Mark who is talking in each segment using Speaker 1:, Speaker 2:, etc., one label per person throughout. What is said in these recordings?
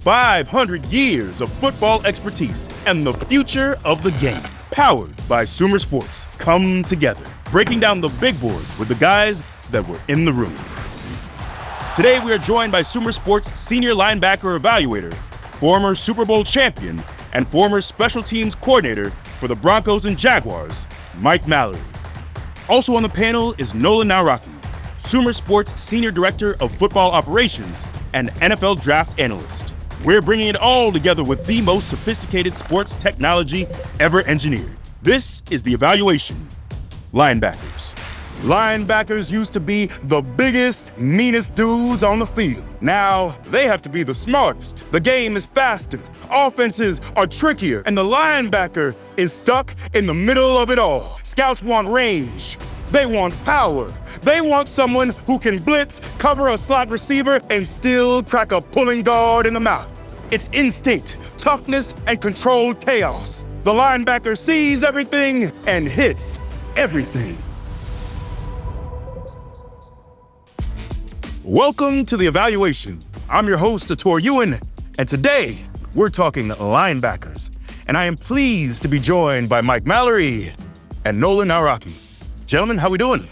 Speaker 1: 500 years of football expertise and the future of the game. Powered by Sumer Sports, come together, breaking down the big board with the guys that were in the room. Today we are joined by Sumer Sports senior linebacker evaluator, former Super Bowl champion, and former special teams coordinator for the Broncos and Jaguars, Mike Mallory. Also on the panel is Nolan Nawrocki, Sumer Sports Senior Director of Football Operations and NFL Draft Analyst. We're bringing it all together with the most sophisticated sports technology ever engineered. This is The Evaluation. Linebackers. Linebackers used to be the biggest, meanest dudes on the field. Now, they have to be the smartest. The game is faster, offenses are trickier, and the linebacker is stuck in the middle of it all. Scouts want range. They want power. They want someone who can blitz, cover a slot receiver, and still crack a pulling guard in the mouth. It's instinct, toughness, and controlled chaos. The linebacker sees everything and hits everything. Welcome to The Evaluation. I'm your host, Taurean, and today we're talking linebackers. And I am pleased to be joined by Mike Mallory and Nolan Nawrocki. Gentlemen, how we doing?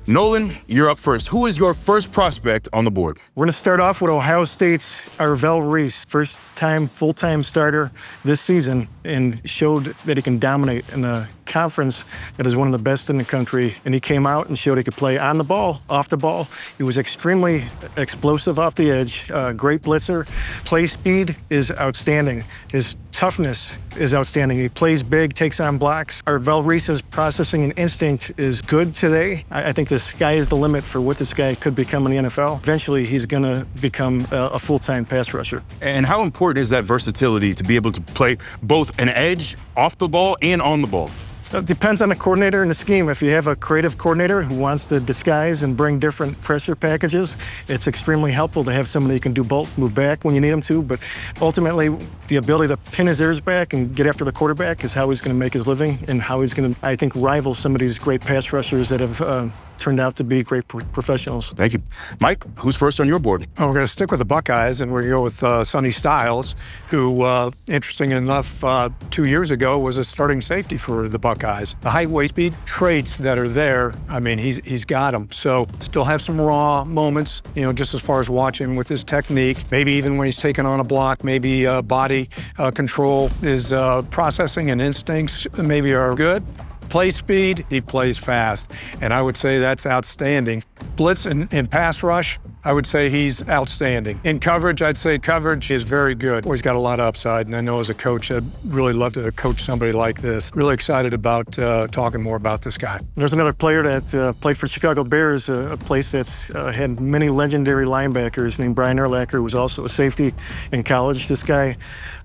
Speaker 1: Nolan, you're up first. Who is your first prospect on the board?
Speaker 2: We're going to start off with Ohio State's Arvell Reese, first-time, full-time starter this season, and showed that he can dominate in a conference that is one of the best in the country. And he came out and showed he could play on the ball, off the ball. He was extremely explosive off the edge, great blitzer. Play speed is outstanding. His toughness is outstanding. He plays big, takes on blocks. Arvell Reese's processing and instinct is good today. I think the sky is the limit for what this guy could become in the NFL. Eventually, he's going to become a full-time pass rusher.
Speaker 1: And how important is that versatility to be able to play both an edge, off the ball, and on the ball?
Speaker 2: It depends on the coordinator and the scheme. If you have a creative coordinator who wants to disguise and bring different pressure packages, it's extremely helpful to have somebody who can do both, move back when you need him to. But ultimately, the ability to pin his ears back and get after the quarterback is how he's going to make his living and how he's going to, I think, rival some of these great pass rushers that have turned out to be great professionals.
Speaker 1: Thank you. Mike, who's first on your board?
Speaker 3: Well, we're going to stick with the Buckeyes, and we're going to go with Sonny Styles, who, interesting enough, 2 years ago was a starting safety for the Buckeyes. The height, weight, speed traits that are there, I mean, he's got them. So still have some raw moments, just as far as watching with his technique, maybe even when he's taking on a block, maybe body control, his processing and instincts maybe are good. Play speed, he plays fast, and I would say that's outstanding. Blitz and pass rush, I would say he's outstanding. In coverage, I'd say coverage is very good. He's got a lot of upside, and I know as a coach, I'd really love to coach somebody like this. Really excited about talking more about this guy.
Speaker 2: There's another player that played for Chicago Bears, a place that's had many legendary linebackers named Brian Urlacher, who was also a safety in college. This guy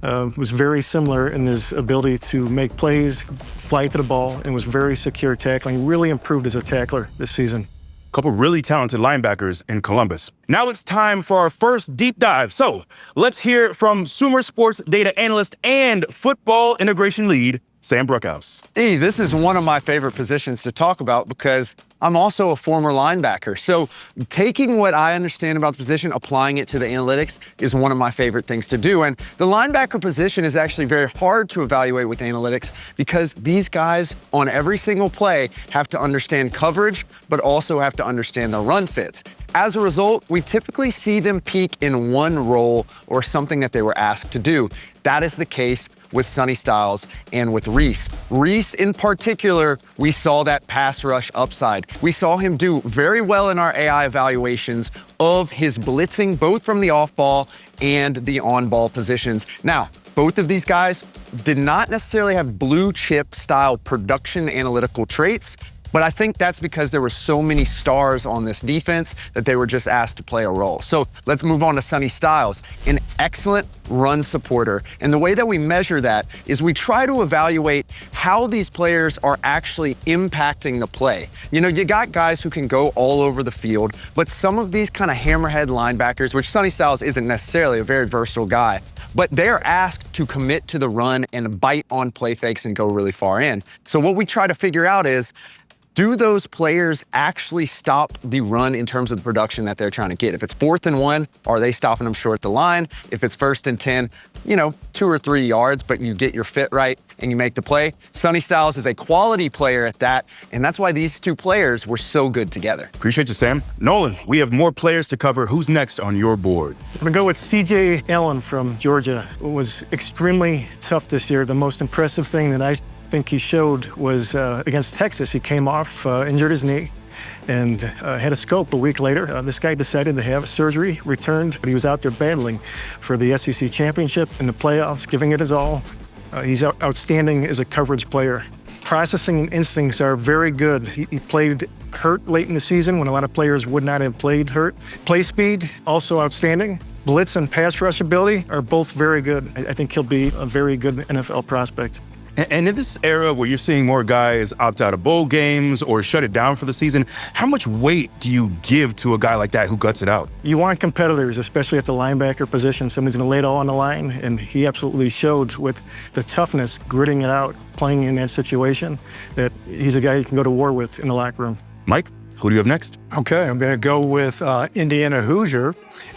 Speaker 2: was very similar in his ability to make plays, fly to the ball, and was very secure tackling. Really improved as a tackler this season.
Speaker 1: Couple really talented linebackers in Columbus. Now it's time for our first deep dive. So let's hear from Sumer Sports data analyst and football integration lead, Sam Brookhouse.
Speaker 4: Hey, this is one of my favorite positions to talk about because I'm also a former linebacker. So taking what I understand about the position, applying it to the analytics is one of my favorite things to do. And the linebacker position is actually very hard to evaluate with analytics because these guys on every single play have to understand coverage, but also have to understand the run fits. As a result, we typically see them peak in one role or something that they were asked to do. That is the case with Sonny Styles and with Reese. Reese in particular, we saw that pass rush upside. We saw him do very well in our AI evaluations of his blitzing, both from the off-ball and the on-ball positions. Now, both of these guys did not necessarily have blue chip style production analytical traits, but I think that's because there were so many stars on this defense that they were just asked to play a role. So let's move on to Sonny Styles, an excellent run supporter. And the way that we measure that is we try to evaluate how these players are actually impacting the play. You got guys who can go all over the field, but some of these kind of hammerhead linebackers, which Sonny Styles isn't necessarily a very versatile guy, but they're asked to commit to the run and bite on play fakes and go really far in. So what we try to figure out is, do those players actually stop the run in terms of the production that they're trying to get? If it's 4th and 1, are they stopping them short the line? If it's 1st and 10, 2 or 3 yards, but you get your fit right and you make the play. Sonny Styles is a quality player at that, and that's why these two players were so good together.
Speaker 1: Appreciate you, Sam. Nolan, we have more players to cover. Who's next on your board?
Speaker 2: I'm going to go with C.J. Allen from Georgia. It was extremely tough this year. The most impressive thing that I think he showed was against Texas. He came off, injured his knee, and had a scope a week later. This guy decided to have surgery, returned, but he was out there battling for the SEC championship in the playoffs, giving it his all. He's outstanding as a coverage player. Processing instincts are very good. He played hurt late in the season when a lot of players would not have played hurt. Play speed, also outstanding. Blitz and pass rush ability are both very good. I think he'll be a very good NFL prospect.
Speaker 1: And in this era where you're seeing more guys opt out of bowl games or shut it down for the season, how much weight do you give to a guy like that who guts it out?
Speaker 2: You want competitors, especially at the linebacker position. Somebody's going to lay it all on the line, and he absolutely showed with the toughness, gritting it out, playing in that situation, that he's a guy you can go to war with in the locker room.
Speaker 1: Mike, who do you have next?
Speaker 3: Okay, I'm going to go with Indiana Hoosier,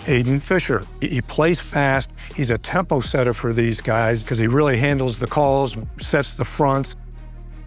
Speaker 3: Aiden Fisher. He plays fast. He's a tempo setter for these guys because he really handles the calls, sets the fronts,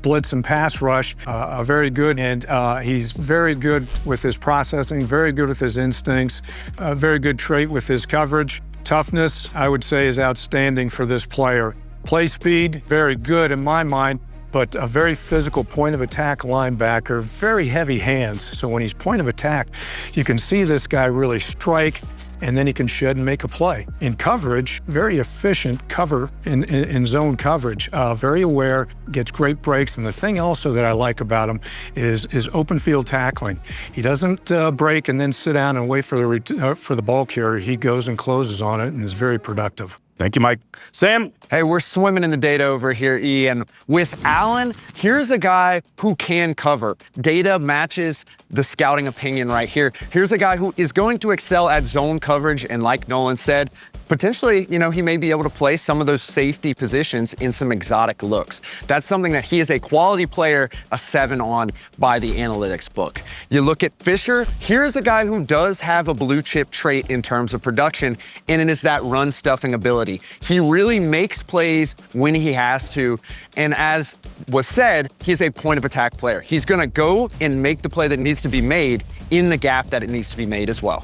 Speaker 3: blitz and pass rush are very good. And he's very good with his processing, very good with his instincts, very good trait with his coverage. Toughness, I would say, is outstanding for this player. Play speed, very good in my mind. But a very physical point of attack linebacker, very heavy hands. So when he's point of attack, you can see this guy really strike, and then he can shed and make a play. In coverage, very efficient cover in zone coverage, very aware, gets great breaks. And the thing also that I like about him is open field tackling. He doesn't break and then sit down and wait for the ball carrier. He goes and closes on it and is very productive.
Speaker 1: Thank you, Mike. Sam?
Speaker 4: Hey, we're swimming in the data over here, E. And with Allen, here's a guy who can cover. Data matches the scouting opinion right here. Here's a guy who is going to excel at zone coverage. And like Nolan said, potentially, he may be able to play some of those safety positions in some exotic looks. That's something that he is a quality player, a 7 on by the analytics book. You look at Fisher, here's a guy who does have a blue chip trait in terms of production, and it is that run stuffing ability. He really makes plays when he has to, and as was said, he's a point of attack player. He's gonna go and make the play that needs to be made in the gap that it needs to be made as well.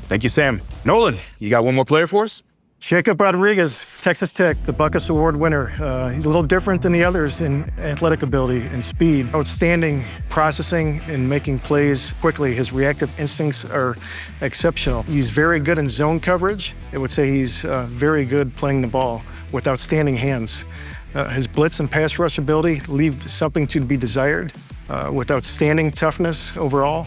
Speaker 1: Thank you, Sam. Nolan, you got one more player for us?
Speaker 2: Jacob Rodriguez, Texas Tech, the Butkus Award winner. He's a little different than the others in athletic ability and speed. Outstanding processing and making plays quickly. His reactive instincts are exceptional. He's very good in zone coverage. I would say he's very good playing the ball with outstanding hands. His blitz and pass rush ability leave something to be desired with outstanding toughness overall.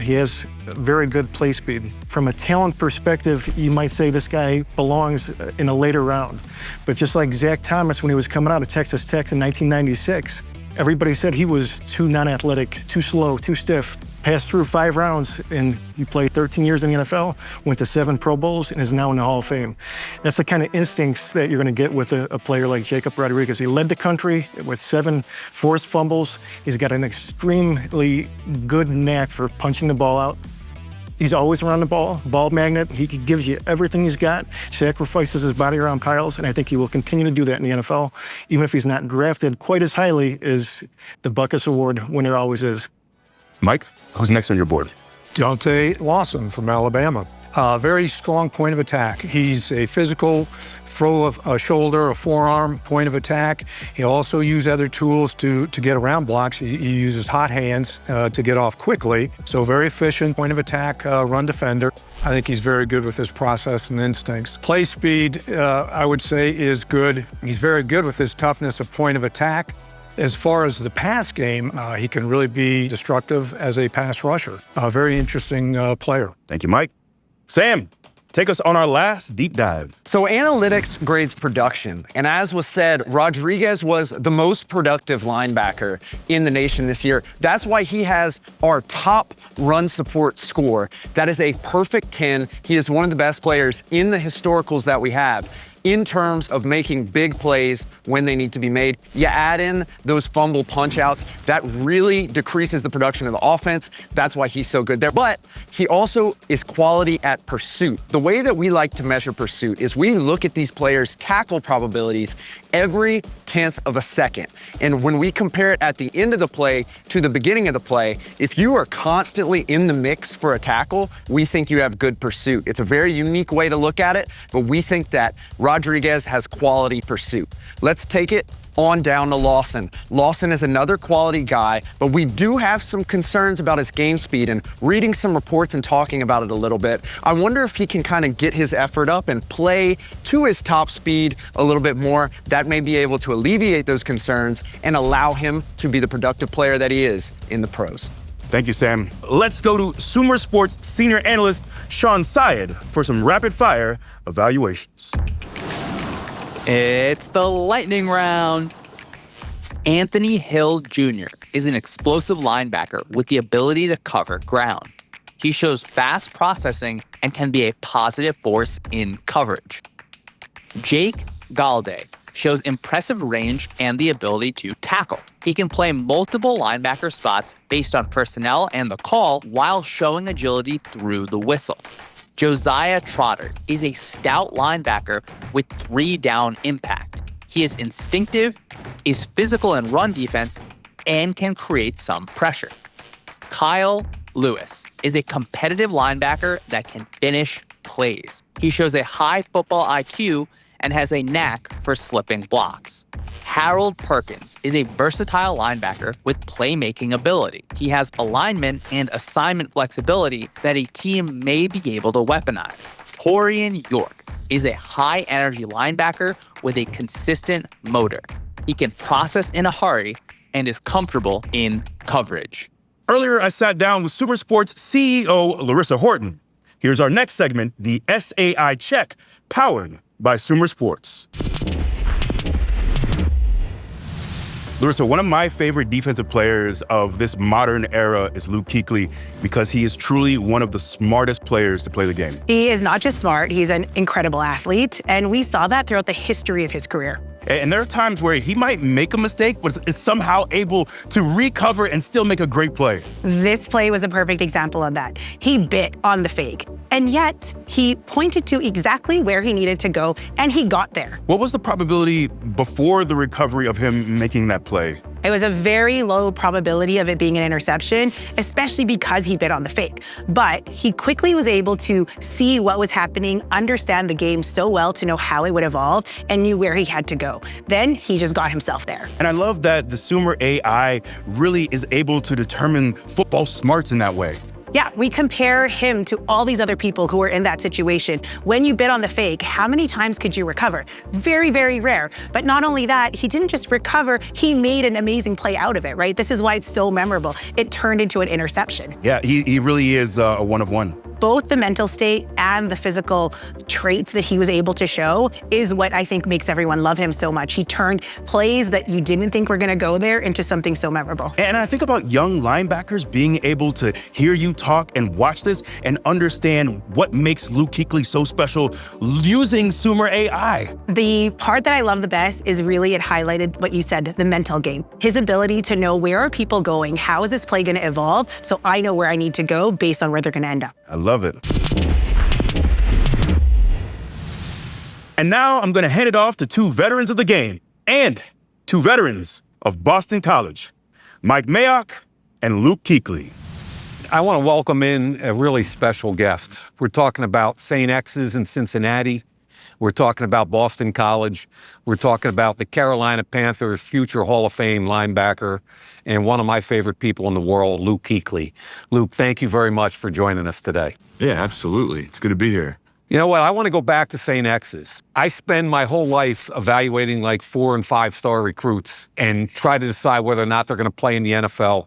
Speaker 2: He has very good play speed. From a talent perspective, you might say this guy belongs in a later round. But just like Zach Thomas when he was coming out of Texas Tech in 1996, everybody said he was too non-athletic, too slow, too stiff. Passed through 5 rounds, and he played 13 years in the NFL, went to 7 Pro Bowls, and is now in the Hall of Fame. That's the kind of instincts that you're going to get with a player like Jacob Rodriguez. He led the country with 7 forced fumbles. He's got an extremely good knack for punching the ball out. He's always around the ball magnet. He gives you everything he's got, sacrifices his body around piles, and I think he will continue to do that in the NFL, even if he's not drafted quite as highly as the Butkus Award winner always is.
Speaker 1: Mike, who's next on your board?
Speaker 3: Deontae Lawson from Alabama. Very strong point of attack. He's a physical throw of a shoulder, a forearm, point of attack. He'll also use other tools to get around blocks. He uses hot hands to get off quickly. So very efficient point of attack, run defender. I think he's very good with his process and instincts. Play speed, I would say, is good. He's very good with his toughness of point of attack. As far as the pass game, he can really be destructive as a pass rusher. A very interesting player.
Speaker 1: Thank you, Mike. Sam, take us on our last deep dive.
Speaker 4: So analytics grades production. And as was said, Rodriguez was the most productive linebacker in the nation this year. That's why he has our top run support score. That is a perfect 10. He is one of the best players in the historicals that we have. in terms of making big plays when they need to be made. You add in those fumble punch outs, that really decreases the production of the offense. That's why he's so good there. But he also is quality at pursuit. The way that we like to measure pursuit is we look at these players' tackle probabilities every 10th of a second. And when we compare it at the end of the play to the beginning of the play, if you are constantly in the mix for a tackle, we think you have good pursuit. It's a very unique way to look at it, but we think that Rodriguez has quality pursuit. Let's take it on down to Lawson. Lawson is another quality guy, but we do have some concerns about his game speed, and reading some reports and talking about it a little bit, I wonder if he can kind of get his effort up and play to his top speed a little bit more. That may be able to alleviate those concerns and allow him to be the productive player that he is in the pros.
Speaker 1: Thank you, Sam. Let's go to Sumer Sports senior analyst Sean Syed for some rapid-fire evaluations.
Speaker 5: It's the lightning round. Anthony Hill Jr. is an explosive linebacker with the ability to cover ground. He shows fast processing and can be a positive force in coverage. Jake Golday shows impressive range and the ability to tackle. He can play multiple linebacker spots based on personnel and the call while showing agility through the whistle. Josiah Trotter is a stout linebacker with 3-down impact. He is instinctive, is physical in run defense, and can create some pressure. Kyle Lewis is a competitive linebacker that can finish plays. He shows a high football IQ and has a knack for slipping blocks. Harold Perkins is a versatile linebacker with playmaking ability. He has alignment and assignment flexibility that a team may be able to weaponize. Taurean York is a high-energy linebacker with a consistent motor. He can process in a hurry and is comfortable in coverage.
Speaker 1: Earlier, I sat down with Sumer Sports CEO Lorrissa Horton. Here's our next segment, the SAI Check, powered by Sumer Sports. Lorrissa, one of my favorite defensive players of this modern era is Luke Kuechly because he is truly one of the smartest players to play the game.
Speaker 6: He is not just smart, he's an incredible athlete, and we saw that throughout the history of his career.
Speaker 1: And there are times where he might make a mistake, but is somehow able to recover and still make a great play.
Speaker 6: This play was a perfect example of that. He bit on the fake, and yet he pointed to exactly where he needed to go, and he got there.
Speaker 1: What was the probability before the recovery of him making that play?
Speaker 6: It was a very low probability of it being an interception, especially because he bit on the fake. But he quickly was able to see what was happening, understand the game so well to know how it would evolve, and knew where he had to go. Then he just got himself there.
Speaker 1: And I love that the Sumer AI really is able to determine football smarts in that way.
Speaker 6: Yeah, we compare him to all these other people who were in that situation. When you bit on the fake, how many times could you recover? Very, very rare. But not only that, he didn't just recover, he made an amazing play out of it, right? This is why it's so memorable. It turned into an interception.
Speaker 1: Yeah, he really is a one of one.
Speaker 6: Both the mental state and the physical traits that he was able to show is what I think makes everyone love him so much. He turned plays that you didn't think were gonna go there into something so memorable.
Speaker 1: And I think about young linebackers being able to hear you talk and watch this and understand what makes Luke Kuechly so special using Sumer AI.
Speaker 6: The part that I love the best is really it highlighted what you said, the mental game. His ability to know where are people going, how is this play gonna evolve, so I know where I need to go based on where they're gonna end up.
Speaker 1: I love it. And now I'm going to hand it off to two veterans of the game and two veterans of Boston College, Mike Mayock and Luke Kuechly.
Speaker 3: I want to welcome in a really special guest. We're talking about St. X's in Cincinnati. We're talking about Boston College. We're talking about the Carolina Panthers' future Hall of Fame linebacker and one of my favorite people in the world, Luke Kuechly. Luke, thank you very much for joining us today.
Speaker 7: Yeah, absolutely. It's good to be here.
Speaker 3: You know what? I want to go back to St. X's. I spend my whole life evaluating like 4- and 5-star recruits and try to decide whether or not they're going to play in the NFL.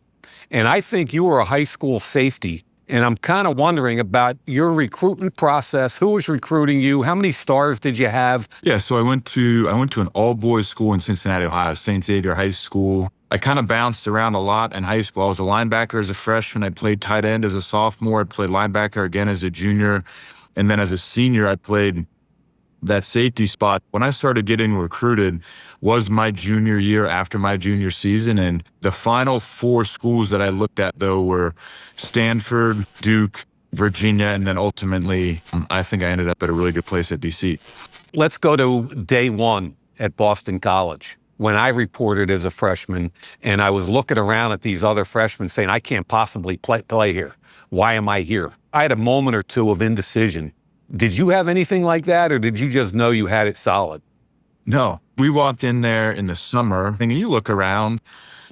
Speaker 3: And I think you were a high school safety. And I'm kind of wondering about your recruitment process. Who was recruiting you? How many stars did you have?
Speaker 7: Yeah, so I went to an all-boys school in Cincinnati, Ohio, St. Xavier High School. I kind of bounced around a lot in high school. I was a linebacker as a freshman. I played tight end as a sophomore. I played linebacker again as a junior. And then as a senior, I played that safety spot. When I started getting recruited was my junior year after my junior season. And the final 4 schools that I looked at, though, were Stanford, Duke, Virginia, and then ultimately, I think I ended up at a really good place at BC.
Speaker 8: Let's go to day 1 at Boston College. When I reported as a freshman, and I was looking around at these other freshmen saying, I can't possibly play here. Why am I here? I had a moment or two of indecision. Did you have anything like that, or did you just know you had it solid?
Speaker 7: No, we walked in there in the summer, and you look around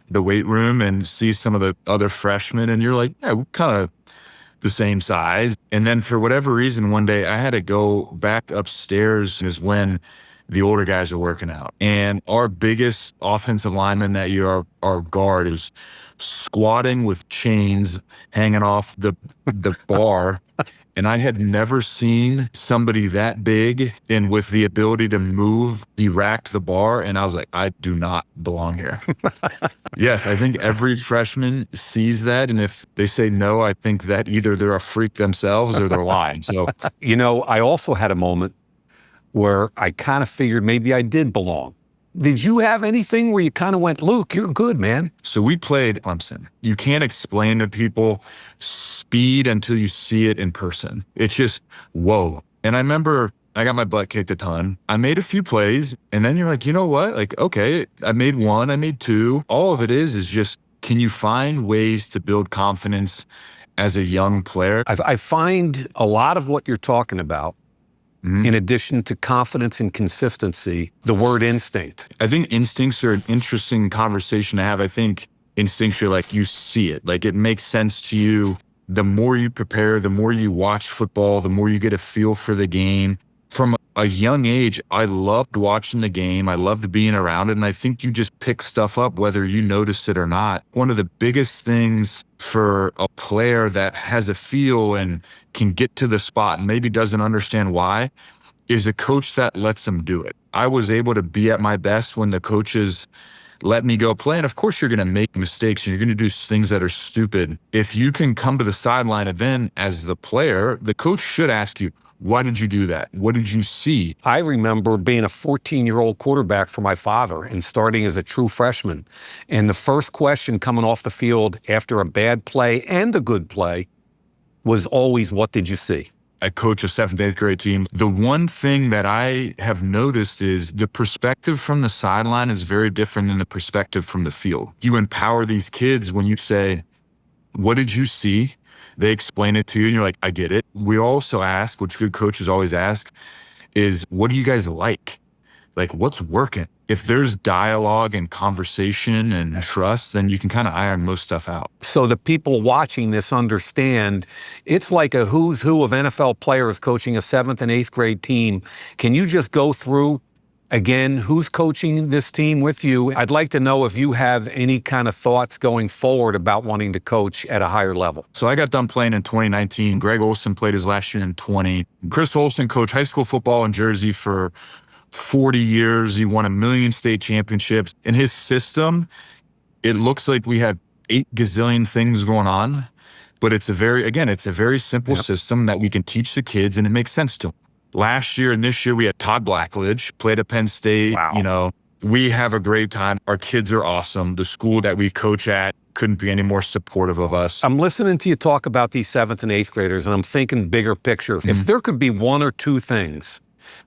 Speaker 7: the weight room and see some of the other freshmen, and you're like, yeah, we're kind of the same size. And then for whatever reason, one day I had to go back upstairs is when the older guys are working out. And our biggest offensive lineman that year, our guard, is squatting with chains hanging off the bar. And I had never seen somebody that big and with the ability to move, erect the bar. And I was like, I do not belong here. Yes, I think every freshman sees that. And if they say no, I think that either they're a freak themselves or they're lying. So,
Speaker 8: You know, I also had a moment where I kind of figured maybe I did belong. Did you have anything where you kind of went, Luke, you're good, man?
Speaker 7: So we played Clemson. You can't explain to people speed until you see it in person. It's just, whoa. And I remember I got my butt kicked a ton. I made a few plays, and then you're like, you know what? Like, okay, I made 1, I made 2. All of it is just, can you find ways to build confidence as a young player?
Speaker 8: I find a lot of what you're talking about, in addition to confidence and consistency, the word instinct.
Speaker 7: I think instincts are an interesting conversation to have. I think instincts are like you see it. Like it makes sense to you. The more you prepare, the more you watch football, the more you get a feel for the game. From a young age, I loved watching the game. I loved being around it. And I think you just pick stuff up whether you notice it or not. One of the biggest things for a player that has a feel and can get to the spot and maybe doesn't understand why is a coach that lets them do it. I was able to be at my best when the coaches let me go play. And of course, you're going to make mistakes and you're going to do things that are stupid. If you can come to the sideline and then as the player, the coach should ask you, why did you do that? What did you see?
Speaker 8: I remember being a 14-year-old quarterback for my father and starting as a true freshman. And the first question coming off the field after a bad play and a good play was always, what did you see?
Speaker 7: I coach a 7th, 8th grade team. The one thing that I have noticed is the perspective from the sideline is very different than the perspective from the field. You empower these kids when you say, what did you see? They explain it to you and you're like, I get it. We also ask, which good coaches always ask, is what do you guys like? Like, what's working? If there's dialogue and conversation and trust, then you can kind of iron most stuff out.
Speaker 8: So the people watching this understand it's like a who's who of NFL players coaching a 7th and 8th grade team. Can you just go through again, who's coaching this team with you? I'd like to know if you have any kind of thoughts going forward about wanting to coach at a higher level.
Speaker 7: So I got done playing in 2019. Greg Olsen played his last year in 20. Chris Olsen coached high school football in Jersey for 40 years. He won 1 million state championships. In his system, it looks like we have 8 gazillion things going on, but it's a very simple system that we can teach the kids and it makes sense to them. Last year and this year, we had Todd Blackledge, played at Penn State.
Speaker 8: Wow.
Speaker 7: You know, we have a great time. Our kids are awesome. The school that we coach at couldn't be any more supportive of us.
Speaker 8: I'm listening to you talk about these 7th and 8th graders, and I'm thinking bigger picture. If there could be 1 or 2 things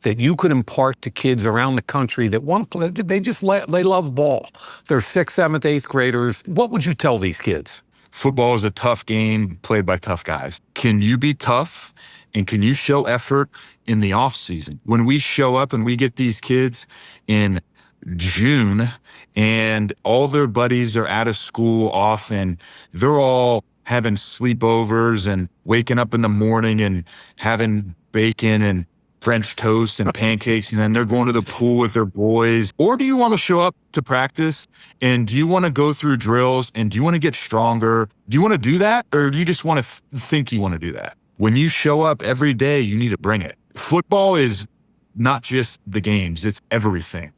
Speaker 8: that you could impart to kids around the country that want to play, they love ball. They're 6th, 7th, 8th graders. What would you tell these kids?
Speaker 7: Football is a tough game played by tough guys. Can you be tough? And can you show effort in the off season? When we show up and we get these kids in June and all their buddies are out of school off and they're all having sleepovers and waking up in the morning and having bacon and French toast and pancakes, and then they're going to the pool with their boys? Or do you want to show up to practice and do you want to go through drills and do you want to get stronger? Do you want to do that? Or do you just want to think you want to do that? When you show up every day, you need to bring it. Football is not just the games, it's everything.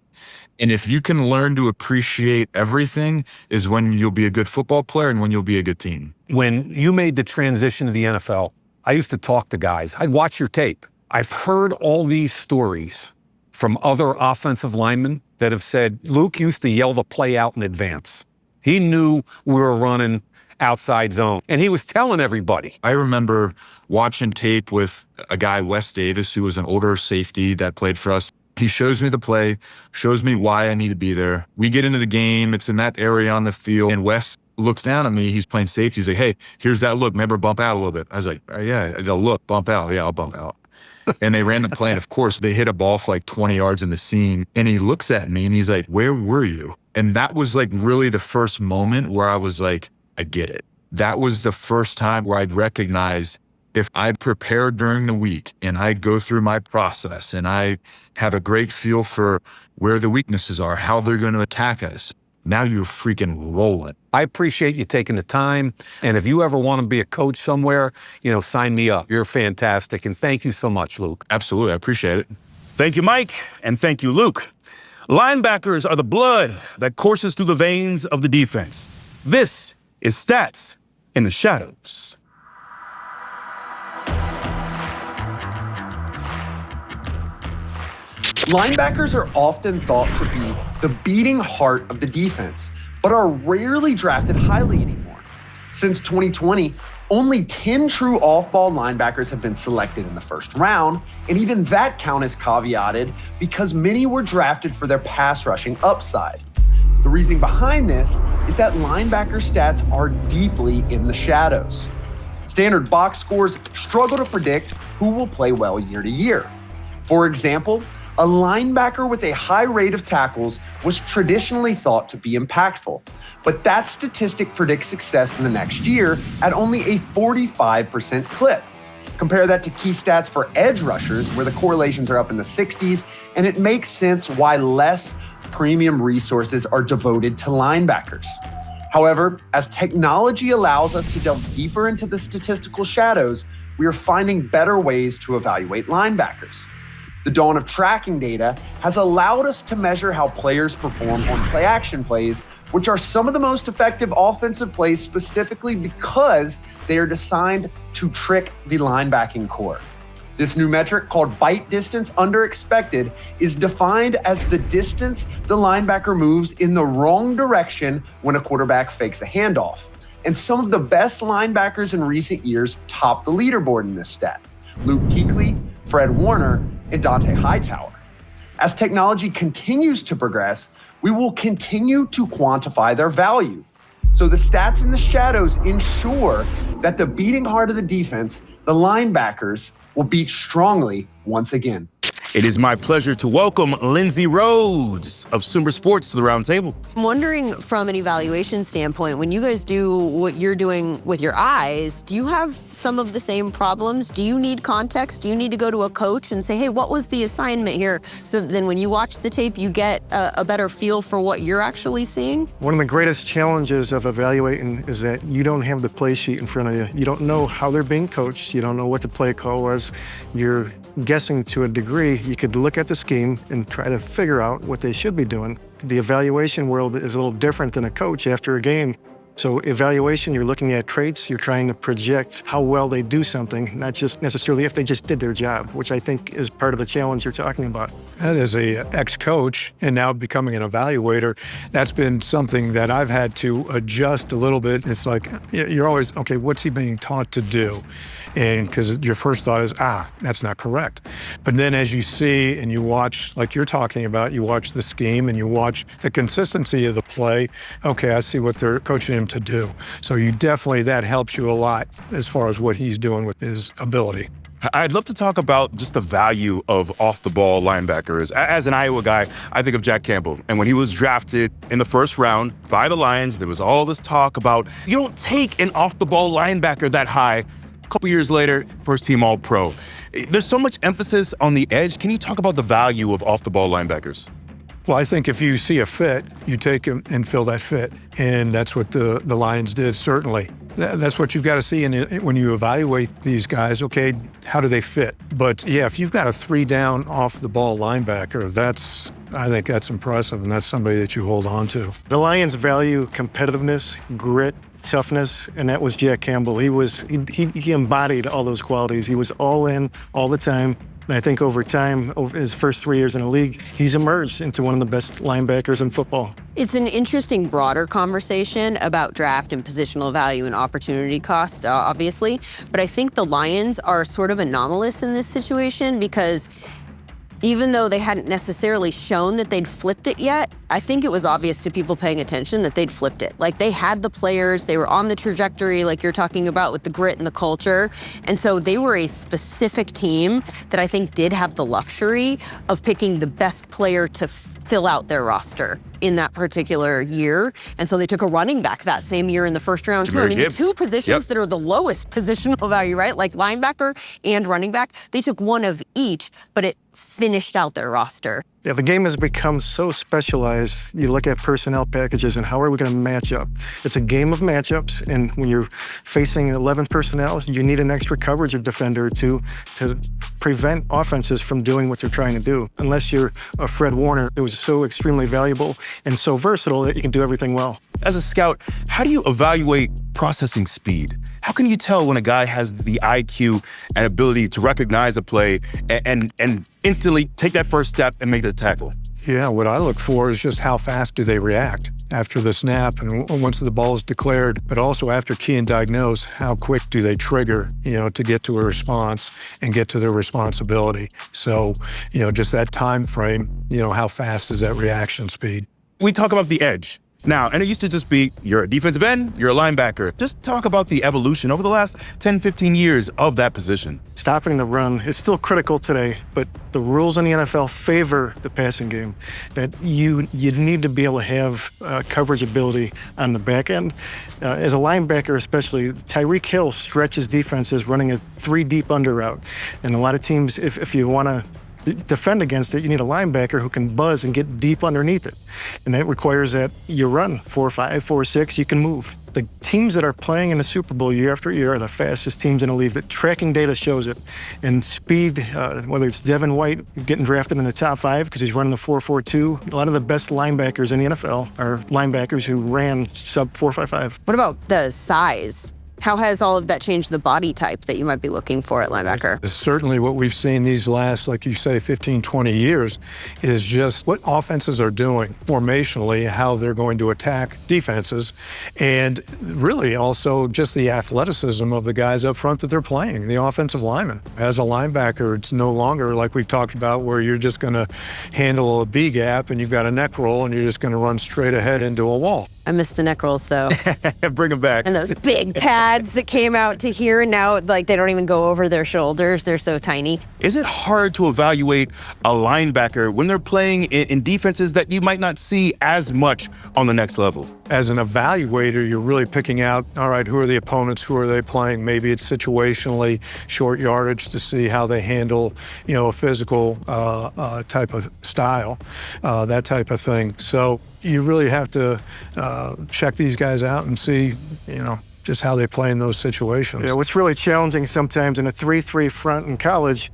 Speaker 7: And if you can learn to appreciate everything is when you'll be a good football player and when you'll be a good team.
Speaker 8: When you made the transition to the NFL, I used to talk to guys. I'd watch your tape. I've heard all these stories from other offensive linemen that have said, Luke used to yell the play out in advance. He knew we were running outside zone, and he was telling everybody.
Speaker 7: I remember watching tape with a guy, Wes Davis, who was an older safety that played for us. He shows me the play, shows me why I need to be there. We get into the game. It's in that area on the field, and Wes looks down at me. He's playing safety. He's like, hey, here's that look. Remember, bump out a little bit. I was like, yeah, the look, bump out. Yeah, I'll bump out. And they ran the play, and of course, they hit a ball for like 20 yards in the seam. And he looks at me, and he's like, where were you? And that was like really the first moment where I was like, I get it. That was the first time where I'd recognize if I prepared during the week and I go through my process and I have a great feel for where the weaknesses are, how they're going to attack us, now you're freaking rolling.
Speaker 8: I appreciate you taking the time. And if you ever want to be a coach somewhere, sign me up. You're fantastic. And thank you so much, Luke.
Speaker 7: Absolutely. I appreciate it.
Speaker 1: Thank you, Mike, and thank you, Luke. Linebackers are the blood that courses through the veins of the defense. This is Stats in the Shadows.
Speaker 4: Linebackers are often thought to be the beating heart of the defense, but are rarely drafted highly anymore. Since 2020, only 10 true off-ball linebackers have been selected in the first round, and even that count is caveated because many were drafted for their pass rushing upside. The reasoning behind this is that linebacker stats are deeply in the shadows. Standard box scores struggle to predict who will play well year to year. For example, a linebacker with a high rate of tackles was traditionally thought to be impactful, but that statistic predicts success in the next year at only a 45% clip. Compare that to key stats for edge rushers, where the correlations are up in the 60s, and it makes sense why less premium resources are devoted to linebackers. However, as technology allows us to delve deeper into the statistical shadows, we are finding better ways to evaluate linebackers. The dawn of tracking data has allowed us to measure how players perform on play-action plays, which are some of the most effective offensive plays specifically because they are designed to trick the linebacking core. This new metric, called bite distance under expected, is defined as the distance the linebacker moves in the wrong direction when a quarterback fakes a handoff. And some of the best linebackers in recent years top the leaderboard in this stat: Luke Kuechly, Fred Warner, and Dont'a Hightower. As technology continues to progress, we will continue to quantify their value. So the stats in the shadows ensure that the beating heart of the defense, the linebackers, will beat strongly once again.
Speaker 1: It is my pleasure to welcome Lindsay Rhodes of Sumer Sports to the round table.
Speaker 9: I'm wondering, from an evaluation standpoint, when you guys do what you're doing with your eyes, do you have some of the same problems? Do you need context? Do you need to go to a coach and say, hey, what was the assignment here? So that then when you watch the tape, you get a better feel for what you're actually seeing?
Speaker 2: One of the greatest challenges of evaluating is that you don't have the play sheet in front of you. You don't know how they're being coached. You don't know what the play call was. You're guessing to a degree. You could look at the scheme and try to figure out what they should be doing. The evaluation world is a little different than a coach after a game. So evaluation, you're looking at traits, you're trying to project how well they do something, not just necessarily if they just did their job, which I think is part of the challenge you're talking about.
Speaker 3: As a ex-coach and now becoming an evaluator, that's been something that I've had to adjust a little bit. It's like, you're always, okay, what's he being taught to do? And because your first thought is, that's not correct. But then as you see and you watch, like you're talking about, you watch the scheme and you watch the consistency of the play, okay, I see what they're coaching him to do. So that helps you a lot as far as what he's doing with his ability.
Speaker 1: I'd love to talk about just the value of off-the-ball linebackers. As an Iowa guy, I think of Jack Campbell. And when he was drafted in the first round by the Lions, there was all this talk about, you don't take an off-the-ball linebacker that high. A couple years later, first-team All-Pro. There's so much emphasis on the edge. Can you talk about the value of off-the-ball linebackers?
Speaker 3: Well, I think if you see a fit, you take him and fill that fit. And that's what the Lions did, certainly. That's what you've got to see when you evaluate these guys. Okay, how do they fit? But yeah, if you've got a 3-down off-the-ball linebacker, I think that's impressive, and that's somebody that you hold on to.
Speaker 2: The Lions value competitiveness, grit, toughness, and that was Jack Campbell. He embodied all those qualities. He was all in all the time. And I think over time, over his first 3 years in the league, he's emerged into one of the best linebackers in football.
Speaker 9: It's an interesting, broader conversation about draft and positional value and opportunity cost, obviously. But I think the Lions are sort of anomalous in this situation because even though they hadn't necessarily shown that they'd flipped it yet, I think it was obvious to people paying attention that they'd flipped it. Like, they had the players, they were on the trajectory like you're talking about with the grit and the culture. And so they were a specific team that I think did have the luxury of picking the best player to fill out their roster in that particular year. And so they took a running back that same year in the first round too. I mean, the two positions that are the lowest positional value, right? Like linebacker and running back, they took one of each, but it finished out their roster.
Speaker 2: Yeah, the game has become so specialized. You look at personnel packages and how are we going to match up? It's a game of matchups, and when you're facing 11 personnel, you need an extra coverage defender or two to prevent offenses from doing what they're trying to do. Unless you're a Fred Warner, it was so extremely valuable and so versatile that you can do everything well.
Speaker 1: As a scout, how do you evaluate processing speed? How can you tell when a guy has the IQ and ability to recognize a play and instantly take that first step and make the tackle?
Speaker 3: Yeah, what I look for is just how fast do they react after the snap and once the ball is declared, but also after key and diagnose, how quick do they trigger, to get to a response and get to their responsibility. So, just that time frame, how fast is that reaction speed?
Speaker 1: We talk about the edge. Now, and it used to just be, you're a defensive end, you're a linebacker. Just talk about the evolution over the last 10, 15 years of that position.
Speaker 2: Stopping the run is still critical today, but the rules in the NFL favor the passing game. That you need to be able to have coverage ability on the back end. As a linebacker especially, Tyreek Hill stretches defenses running a 3 deep under route. And a lot of teams, if you want to defend against it, you need a linebacker who can buzz and get deep underneath it. And that requires that you run 4-5, 4-6, you can move. The teams that are playing in the Super Bowl year after year are the fastest teams in the league. The tracking data shows it. And speed, whether it's Devin White getting drafted in the top 5 because he's running the 4.42, a lot of the best linebackers in the NFL are linebackers who ran sub 4.55.
Speaker 9: What about the size? How has all of that changed the body type that you might be looking for at linebacker?
Speaker 3: Certainly what we've seen these last, like you say, 15, 20 years is just what offenses are doing formationally, how they're going to attack defenses, and really also just the athleticism of the guys up front that they're playing, the offensive linemen. As a linebacker, it's no longer like we've talked about where you're just going to handle a B gap and you've got a neck roll and you're just going to run straight ahead into a wall.
Speaker 9: I miss the neck rolls, though.
Speaker 1: Bring them back.
Speaker 9: And those big pads that came out to here, and now they don't even go over their shoulders. They're so tiny.
Speaker 1: Is it hard to evaluate a linebacker when they're playing in defenses that you might not see as much on the next level?
Speaker 3: As an evaluator, you're really picking out, all right, who are the opponents, who are they playing? Maybe it's situationally, short yardage to see how they handle, a physical type of style, that type of thing. So you really have to check these guys out and see, just how they play in those situations.
Speaker 2: Yeah, what's really challenging sometimes in a 3-3 front in college,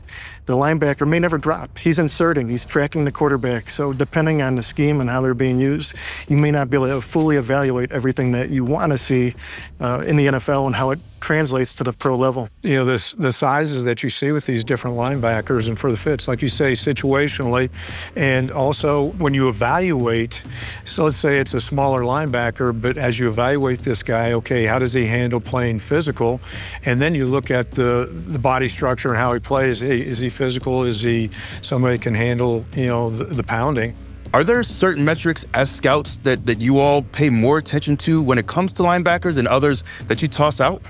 Speaker 2: the linebacker may never drop. He's inserting, he's tracking the quarterback. So depending on the scheme and how they're being used, you may not be able to fully evaluate everything that you want to see in the NFL and how it translates to the pro level.
Speaker 3: The sizes that you see with these different linebackers and for the fits, like you say, situationally, and also when you evaluate, so let's say it's a smaller linebacker, but as you evaluate this guy, okay, how does he handle playing physical? And then you look at the body structure and how he plays. Hey, is he physical? Is he somebody can handle, the pounding?
Speaker 1: Are there certain metrics as scouts that you all pay more attention to when it comes to linebackers and others that you toss out?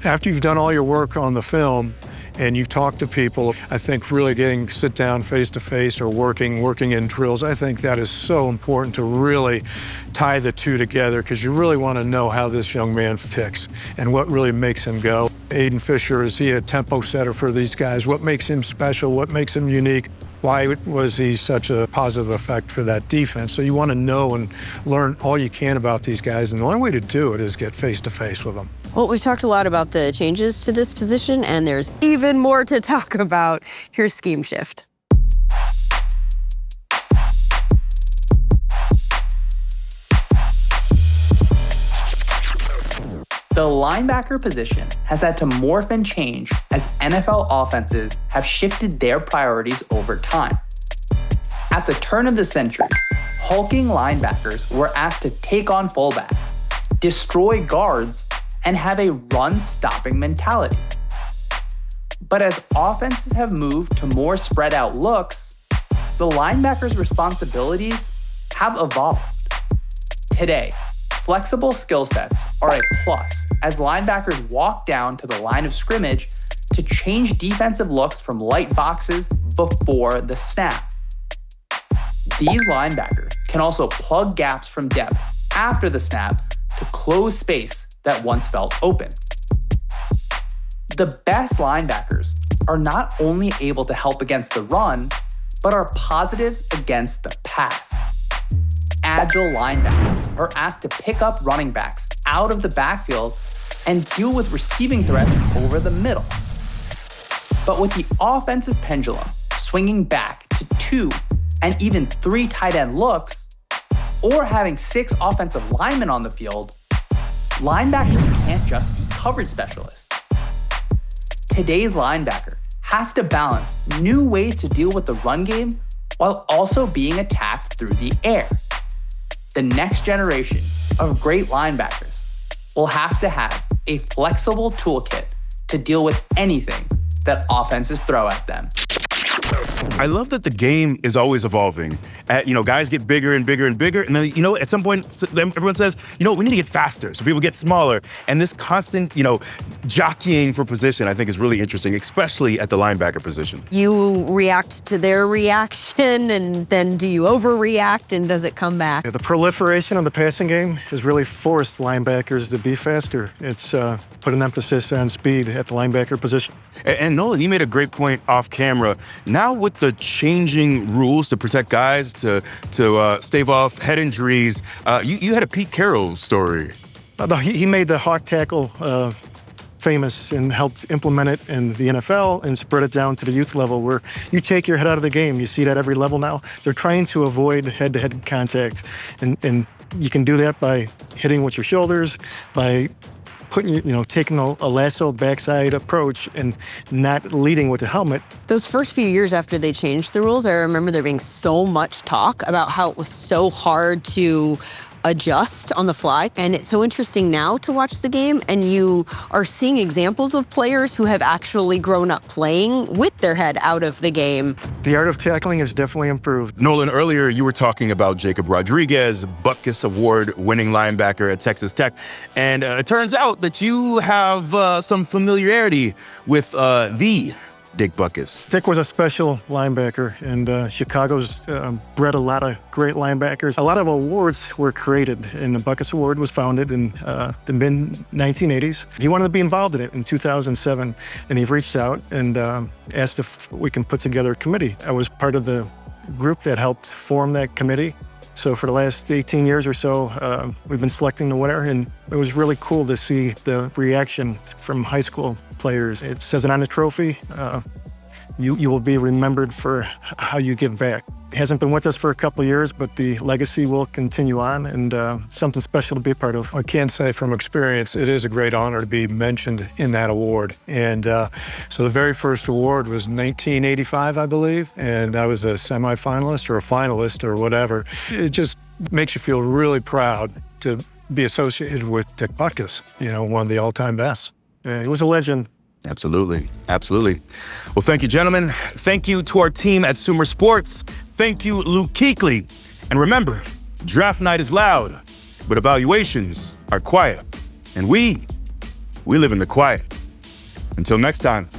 Speaker 3: After you've done all your work on the film and you've talked to people, I think really getting sit down face-to-face or working in drills, I think that is so important to really tie the two together because you really want to know how this young man ticks and what really makes him go. Aiden Fisher, is he a tempo setter for these guys? What makes him special? What makes him unique? Why was he such a positive effect for that defense? So you want to know and learn all you can about these guys, and the only way to do it is get face-to-face with them.
Speaker 9: Well, we've talked a lot about the changes to this position, and there's even more to talk about. Here's Scheme Shift.
Speaker 5: The linebacker position has had to morph and change as NFL offenses have shifted their priorities over time. At the turn of the century, hulking linebackers were asked to take on fullbacks, destroy guards, and have a run-stopping mentality. But as offenses have moved to more spread-out looks, the linebackers' responsibilities have evolved. Today, flexible skill sets are a plus as linebackers walk down to the line of scrimmage to change defensive looks from light boxes before the snap. These linebackers can also plug gaps from depth after the snap to close space that once felt open. The best linebackers are not only able to help against the run, but are positives against the pass. Agile linebackers are asked to pick up running backs out of the backfield and deal with receiving threats over the middle. But with the offensive pendulum swinging back to 2 and even 3 tight end looks, or having 6 offensive linemen on the field, linebackers can't just be coverage specialists. Today's linebacker has to balance new ways to deal with the run game while also being attacked through the air. The next generation of great linebackers will have to have a flexible toolkit to deal with anything that offenses throw at them.
Speaker 1: I love that the game is always evolving. Guys get bigger and bigger and bigger, and then, at some point, everyone says, we need to get faster, so people get smaller. And this constant, jockeying for position, I think is really interesting, especially at the linebacker position.
Speaker 9: You react to their reaction, and then do you overreact, and does it come back?
Speaker 2: Yeah, the proliferation of the passing game has really forced linebackers to be faster. It's put an emphasis on speed at the linebacker position.
Speaker 1: And Nolan, you made a great point off camera. Now with the changing rules to protect guys, to stave off head injuries, you had a Pete Carroll story.
Speaker 2: He made the hawk tackle famous and helped implement it in the NFL and spread it down to the youth level where you take your head out of the game. You see that every level now. They're trying to avoid head-to-head contact. And you can do that by hitting with your shoulders, by taking a lasso backside approach and not leading with the helmet.
Speaker 9: Those first few years after they changed the rules, I remember there being so much talk about how it was so hard to adjust on the fly. And it's so interesting now to watch the game, and you are seeing examples of players who have actually grown up playing with their head out of the game.
Speaker 2: The art of tackling has definitely improved.
Speaker 1: Nolan, earlier you were talking about Jacob Rodriguez, Butkus Award winning linebacker at Texas Tech. And it turns out that you have some familiarity with the Dick Butkus.
Speaker 2: Dick was a special linebacker, and Chicago's bred a lot of great linebackers. A lot of awards were created, and the Butkus Award was founded in the mid-1980s. He wanted to be involved in it in 2007, and he reached out and asked if we can put together a committee. I was part of the group that helped form that committee. So for the last 18 years or so, we've been selecting the winner, and it was really cool to see the reaction from high school players. It says it on the trophy. You will be remembered for how you give back. It hasn't been with us for a couple of years, but the legacy will continue on, and something special to be a part of.
Speaker 3: I can say from experience, it is a great honor to be mentioned in that award. And so the very first award was 1985, I believe, and I was a semifinalist or a finalist or whatever. It just makes you feel really proud to be associated with Dick Butkus, one of the all-time best.
Speaker 2: Yeah, he was a legend.
Speaker 1: Absolutely. Absolutely. Well, thank you, gentlemen. Thank you to our team at Sumer Sports. Thank you, Luke Kuechly. And remember, draft night is loud, but evaluations are quiet. And we live in the quiet. Until next time.